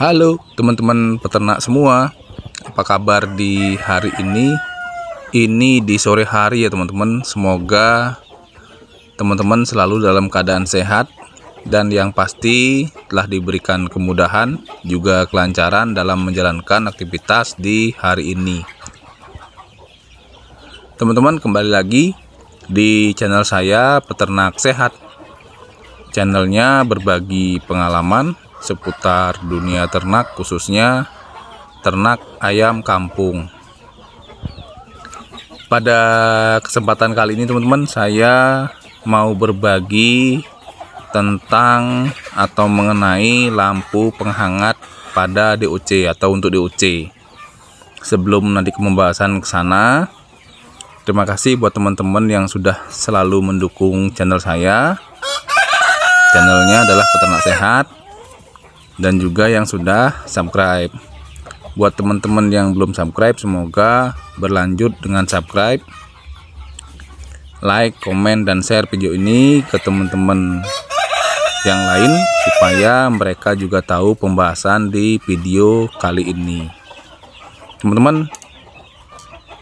Halo teman-teman peternak semua, apa kabar di hari ini? Ini di sore hari ya teman-teman. Semoga teman-teman selalu dalam keadaan sehat dan yang pasti telah diberikan kemudahan juga kelancaran dalam menjalankan aktivitas di hari ini. Teman-teman, kembali lagi di channel saya Peternak Sehat. Channelnya berbagi pengalaman seputar dunia ternak, khususnya ternak ayam kampung. Pada kesempatan kali ini teman-teman, saya mau berbagi tentang atau mengenai lampu penghangat pada DOC atau untuk DOC. Sebelum nanti ke pembahasan ke sana, terima kasih buat teman-teman yang sudah selalu mendukung channel saya. Channelnya adalah Peternak Sehat, dan juga yang sudah subscribe. Buat teman-teman yang belum subscribe, semoga berlanjut dengan subscribe, like, komen, dan share video ini ke teman-teman yang lain supaya mereka juga tahu pembahasan di video kali ini. Teman-teman,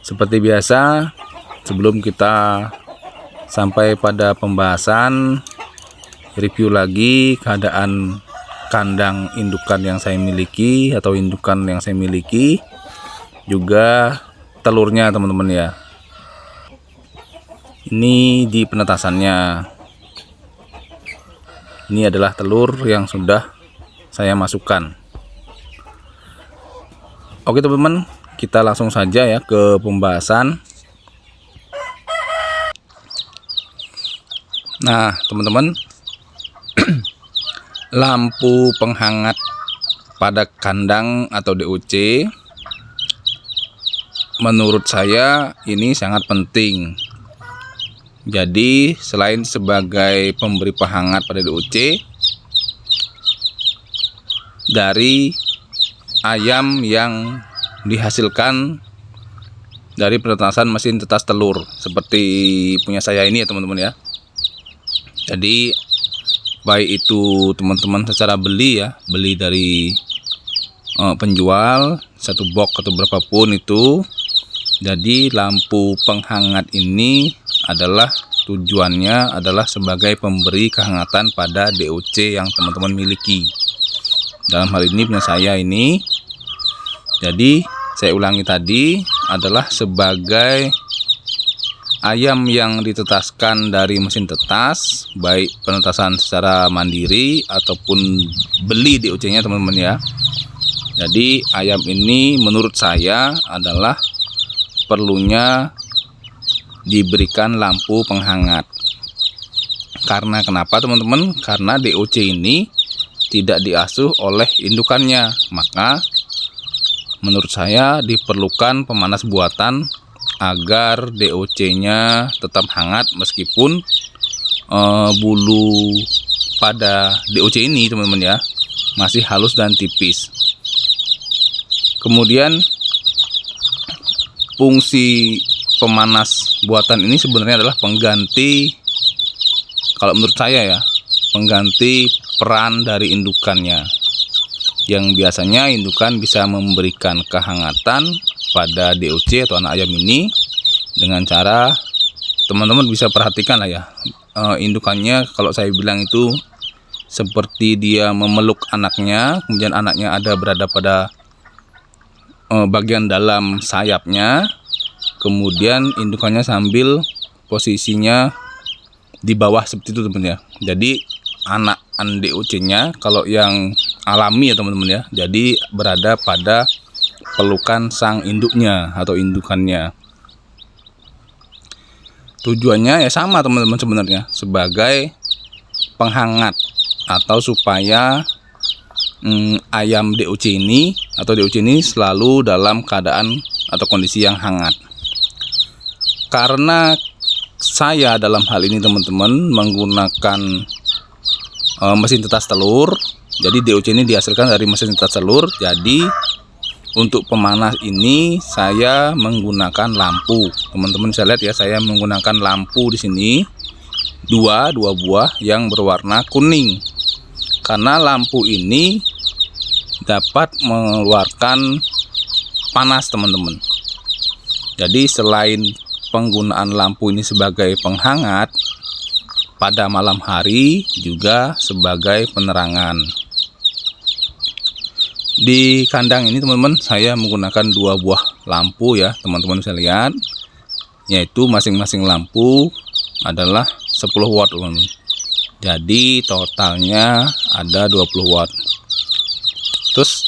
seperti biasa, sebelum kita sampai pada pembahasan, review lagi keadaan kandang indukan yang saya miliki atau indukan yang saya miliki, juga telurnya teman-teman ya. Ini di penetasannya. Ini adalah telur yang sudah saya masukkan. Oke teman-teman, kita langsung saja ya ke pembahasan. Nah teman-teman, lampu penghangat pada kandang atau DOC menurut saya ini sangat penting. Jadi selain sebagai pemberi penghangat pada DOC, dari ayam yang dihasilkan dari penetasan mesin tetas telur seperti punya saya ini ya teman-teman ya. Jadi baik itu teman-teman secara beli ya, beli dari penjual satu box atau berapapun itu. Jadi lampu penghangat ini adalah tujuannya adalah sebagai pemberi kehangatan pada DOC yang teman-teman miliki. Dalam hal ini punya saya ini. Jadi saya ulangi tadi, adalah sebagai ayam yang ditetaskan dari mesin tetas, baik penetasan secara mandiri ataupun beli DOC-nya teman-teman ya. Jadi ayam ini menurut saya adalah perlunya diberikan lampu penghangat. Karena kenapa teman-teman? Karena DOC ini tidak diasuh oleh indukannya, maka menurut saya diperlukan pemanas buatan agar DOC-nya tetap hangat meskipun bulu pada DOC ini teman-teman ya masih halus dan tipis. Kemudian fungsi pemanas buatan ini sebenarnya adalah pengganti, kalau menurut saya ya, pengganti peran dari indukannya, yang biasanya indukan bisa memberikan kehangatan pada DOC atau anak ayam ini dengan cara teman-teman bisa perhatikan lah ya, indukannya kalau saya bilang itu seperti dia memeluk anaknya, kemudian anaknya berada pada bagian dalam sayapnya, kemudian indukannya sambil posisinya di bawah seperti itu teman-teman ya. Jadi anak DOC-nya kalau yang alami ya teman-teman ya, jadi berada pada pelukan sang induknya atau indukannya. Tujuannya ya sama teman-teman sebenarnya, sebagai penghangat atau supaya ayam DOC ini atau DOC ini selalu dalam keadaan atau kondisi yang hangat. Karena saya dalam hal ini teman-teman menggunakan mesin tetas telur, jadi DOC ini dihasilkan dari mesin tetas telur. Jadi untuk pemanas ini saya menggunakan lampu. Teman-teman bisa lihat ya, saya menggunakan lampu di sini dua buah yang berwarna kuning. Karena lampu ini dapat mengeluarkan panas teman-teman. Jadi selain penggunaan lampu ini sebagai penghangat, pada malam hari juga sebagai penerangan. Di kandang ini teman-teman, saya menggunakan 2 buah lampu ya, teman-teman bisa lihat, yaitu masing-masing lampu adalah 10 watt teman-teman. Jadi totalnya ada 20 watt. Terus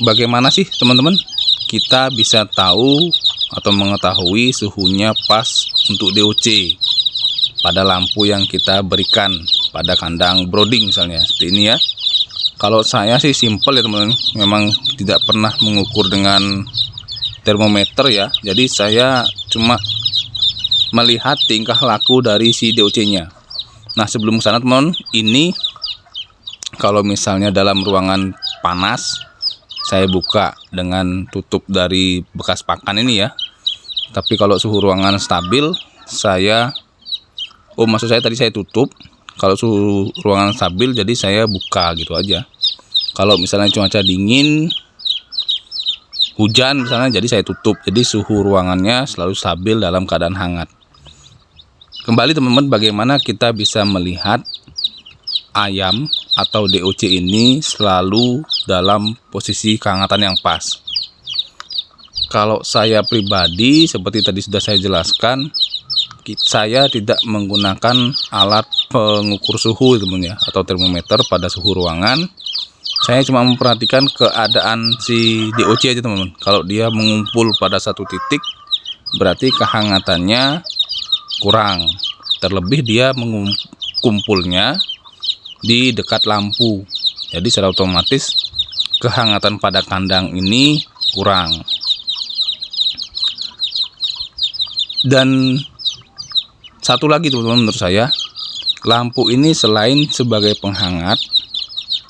bagaimana sih teman-teman kita bisa tahu atau mengetahui suhunya pas untuk DOC pada lampu yang kita berikan pada kandang brooding misalnya seperti ini ya? Kalau saya sih simple ya teman-teman, memang tidak pernah mengukur dengan termometer ya. Jadi saya cuma melihat tingkah laku dari si DOC-nya. Nah, sebelum kesana teman, ini kalau misalnya dalam ruangan panas, saya buka dengan tutup dari bekas pakan ini ya. Tapi kalau suhu ruangan stabil, maksud saya tadi saya tutup. Kalau suhu ruangan stabil, jadi saya buka gitu aja. Kalau misalnya cuaca dingin, hujan misalnya, jadi saya tutup. Jadi suhu ruangannya selalu stabil dalam keadaan hangat. Kembali teman-teman, bagaimana kita bisa melihat ayam atau DOC ini selalu dalam posisi kehangatan yang pas. Kalau saya pribadi, seperti tadi sudah saya jelaskan, saya tidak menggunakan alat pengukur suhu teman-teman ya, atau termometer pada suhu ruangan. Saya cuma memperhatikan keadaan si DOC aja teman-teman. Kalau dia mengumpul pada satu titik, berarti kehangatannya kurang. Terlebih dia mengumpulnya di dekat lampu, jadi secara otomatis kehangatan pada kandang ini kurang. Dan satu lagi teman-teman, menurut saya lampu ini selain sebagai penghangat,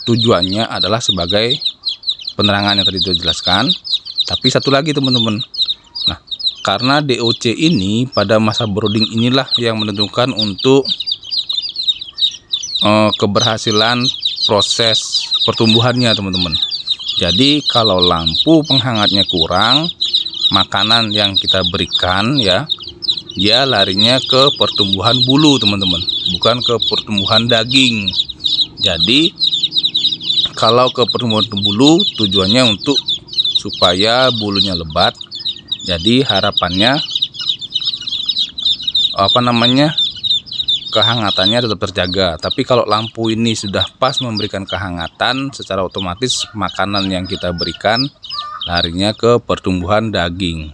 tujuannya adalah sebagai penerangan yang tadi dijelaskan. Tapi satu lagi teman-teman, nah karena DOC ini pada masa brooding inilah yang menentukan untuk keberhasilan proses pertumbuhannya teman-teman. Jadi kalau lampu penghangatnya kurang, makanan yang kita berikan ya, dia larinya ke pertumbuhan bulu teman-teman, bukan ke pertumbuhan daging. Jadi kalau ke pertumbuhan bulu, tujuannya untuk supaya bulunya lebat. Jadi harapannya kehangatannya tetap terjaga. Tapi kalau lampu ini sudah pas memberikan kehangatan, secara otomatis makanan yang kita berikan larinya ke pertumbuhan daging.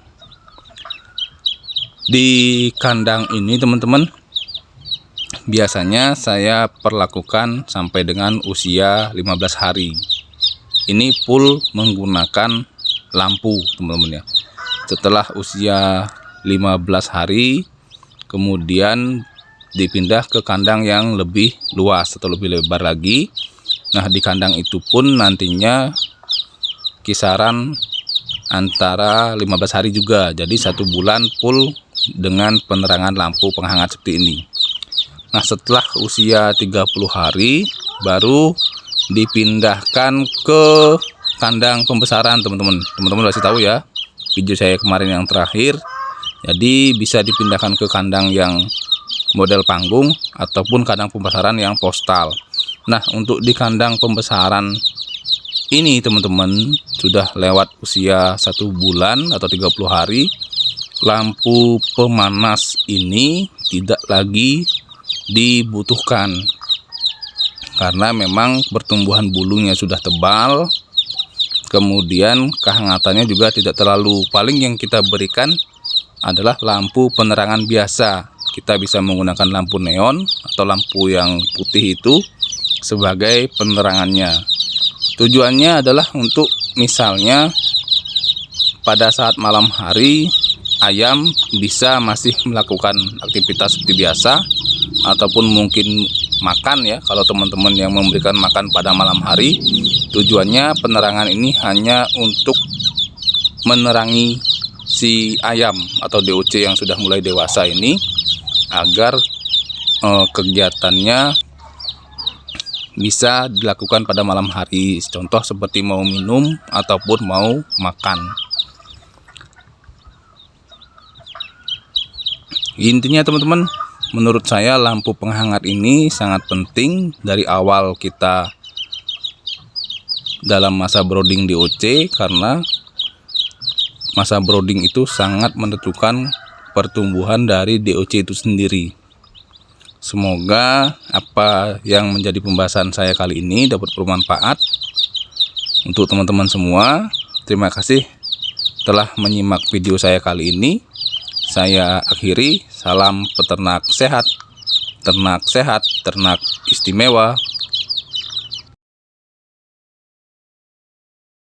Di kandang ini teman-teman, biasanya saya perlakukan sampai dengan usia 15 hari. Ini full menggunakan lampu teman-teman ya. Setelah usia 15 hari, kemudian dipindah ke kandang yang lebih luas atau lebih lebar lagi. Nah, di kandang itu pun nantinya kisaran antara 15 hari juga. Jadi 1 bulan full dengan penerangan lampu penghangat seperti ini. Nah, setelah usia 30 hari baru dipindahkan ke kandang pembesaran teman-teman. Teman-teman pasti tahu ya, video saya kemarin yang terakhir. Jadi bisa dipindahkan ke kandang yang model panggung ataupun kandang pembesaran yang postal. Nah, untuk di kandang pembesaran ini teman-teman sudah lewat usia 1 bulan atau 30 hari, lampu pemanas ini tidak lagi dibutuhkan karena memang pertumbuhan bulunya sudah tebal, kemudian kehangatannya juga tidak terlalu. Paling yang kita berikan adalah lampu penerangan biasa. Kita bisa menggunakan lampu neon atau lampu yang putih itu sebagai penerangannya. Tujuannya adalah untuk misalnya pada saat malam hari ayam bisa masih melakukan aktivitas seperti biasa, ataupun mungkin makan ya. Kalau teman-teman yang memberikan makan pada malam hari, tujuannya penerangan ini hanya untuk menerangi si ayam atau DOC yang sudah mulai dewasa ini, agar kegiatannya bisa dilakukan pada malam hari. Contoh seperti mau minum ataupun mau makan. Intinya teman-teman, menurut saya lampu penghangat ini sangat penting dari awal kita dalam masa brooding DOC, karena masa brooding itu sangat menentukan pertumbuhan dari DOC itu sendiri. Semoga apa yang menjadi pembahasan saya kali ini dapat bermanfaat untuk teman-teman semua. Terima kasih telah menyimak video saya kali ini. Saya akhiri, salam peternak sehat, ternak sehat, ternak istimewa.